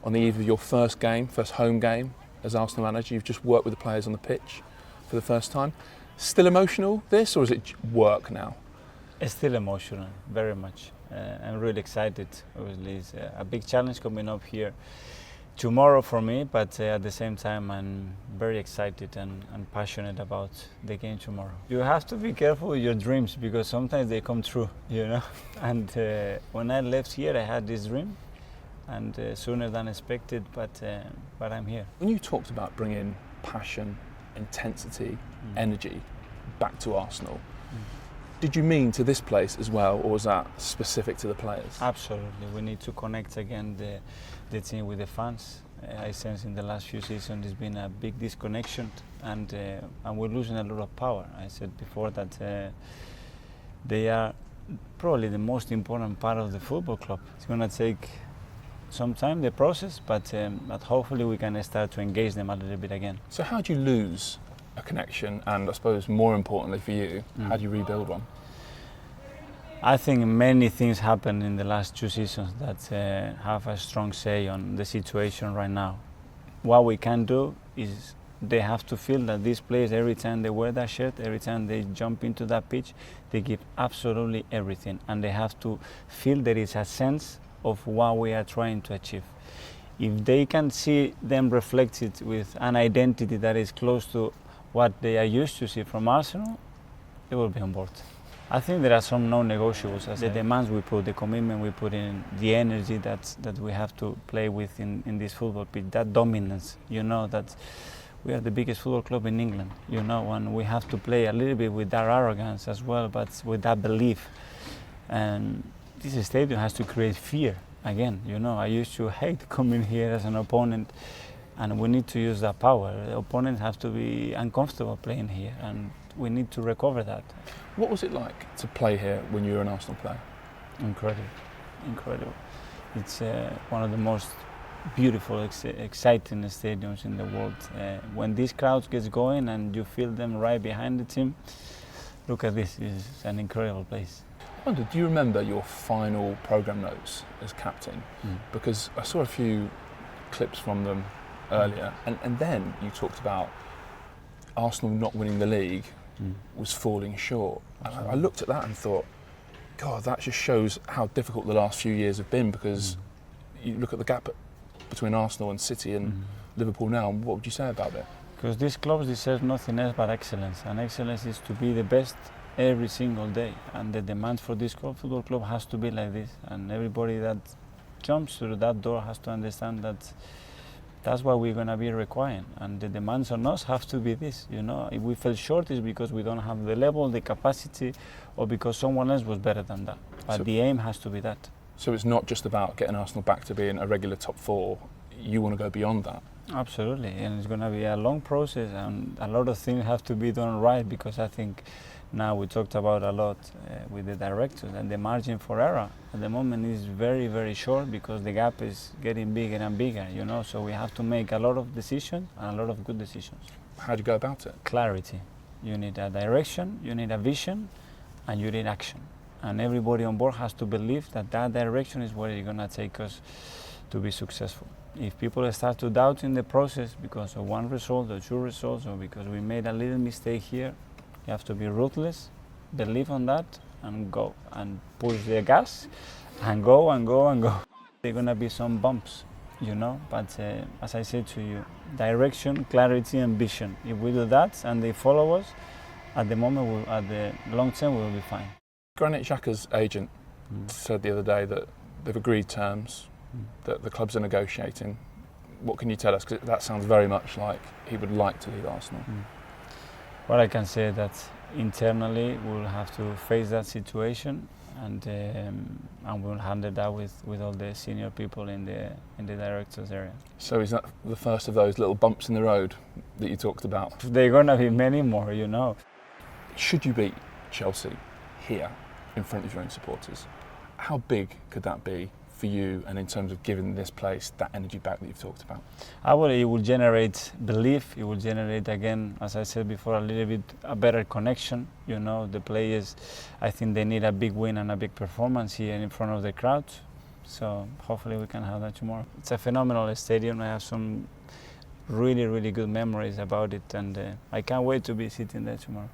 on the eve of your first home game as Arsenal manager. You've just worked with the players on the pitch for the first time. Still emotional, this, or is it work now? It's still emotional, very much. I'm really excited. Obviously, it's a big challenge coming up here tomorrow for me, but at the same time I'm very excited and passionate about the game tomorrow. You have to be careful with your dreams because sometimes they come true, you know. And when I left here I had this dream, and sooner than expected, but I'm here. When you talked about bringing passion, intensity, energy back to Arsenal, did you mean to this place as well, or was that specific to the players? Absolutely. We need to connect again the team with the fans. I sense in the last few seasons there's been a big disconnection, and we're losing a lot of power. I said before that they are probably the most important part of the football club. It's going to take some time, the process, but hopefully we can start to engage them a little bit again. So how do you lose a connection, and I suppose more importantly for you, how do you rebuild one? I think many things happened in the last 2 seasons that have a strong say on the situation right now. What we can do is they have to feel that these players, every time they wear that shirt, every time they jump into that pitch, they give absolutely everything, and they have to feel there is a sense of what we are trying to achieve. If they can see them reflected with an identity that is close to what they are used to see from Arsenal, they will be on board. I think there are some non-negotiables, as the demands we put, the commitment we put in, the energy that we have to play with in this football pitch, that dominance, you know, that we are the biggest football club in England, you know, and we have to play a little bit with that arrogance as well, but with that belief. And this stadium has to create fear again, you know. I used to hate coming here as an opponent, and we need to use that power. The opponents have to be uncomfortable playing here, and we need to recover that. What was it like to play here when you were an Arsenal player? Incredible, incredible. It's one of the most beautiful, exciting stadiums in the world. When these crowds get going and you feel them right behind the team, look at this, it's an incredible place. I wonder, do you remember your final programme notes as captain? Because I saw a few clips from them earlier, and then you talked about Arsenal not winning the league was falling short. I looked at that and thought, God, that just shows how difficult the last few years have been, because you look at the gap between Arsenal and City and Liverpool now, and what would you say about it? Because these clubs deserve nothing else but excellence, and excellence is to be the best every single day, and the demand for this football club has to be like this, and everybody that jumps through that door has to understand that that's what we're going to be requiring, and the demands on us have to be this, you know. If we fell short, it's because we don't have the level, the capacity, or because someone else was better than that. But the aim has to be that. So it's not just about getting Arsenal back to being a regular top four, you want to go beyond that? Absolutely, and it's going to be a long process, and a lot of things have to be done right, because I think now we talked about a lot with the directors, and the margin for error at the moment is very, very short, because the gap is getting bigger and bigger, you know, so we have to make a lot of decisions, and a lot of good decisions. How do you go about it? Clarity. You need a direction, you need a vision, and you need action. And everybody on board has to believe that that direction is where you're going to take us to be successful. If people start to doubt in the process because of one result or 2 results, or because we made a little mistake here, you have to be ruthless, believe on that, and go, and push the gas, and go, and go, and go. There are going to be some bumps, you know, but as I said to you, direction, clarity, and vision. If we do that and they follow us, at the moment, at the long term, we will be fine. Granit Xhaka's agent said the other day that they've agreed terms, that the clubs are negotiating. What can you tell us? Because that sounds very much like he would like to leave Arsenal. What I can say is that internally we'll have to face that situation, and we'll handle that with all the senior people in the directors area. So is that the first of those little bumps in the road that you talked about? There are going to be many more, you know. Should you beat Chelsea here in front of your own supporters, how big could that be for you, and in terms of giving this place that energy back that you've talked about? It will generate belief, it will generate, again, as I said before, a better connection. You know, the players, I think they need a big win and a big performance here in front of the crowd. So hopefully we can have that tomorrow. It's a phenomenal stadium. I have some really good memories about it, and I can't wait to be sitting there tomorrow.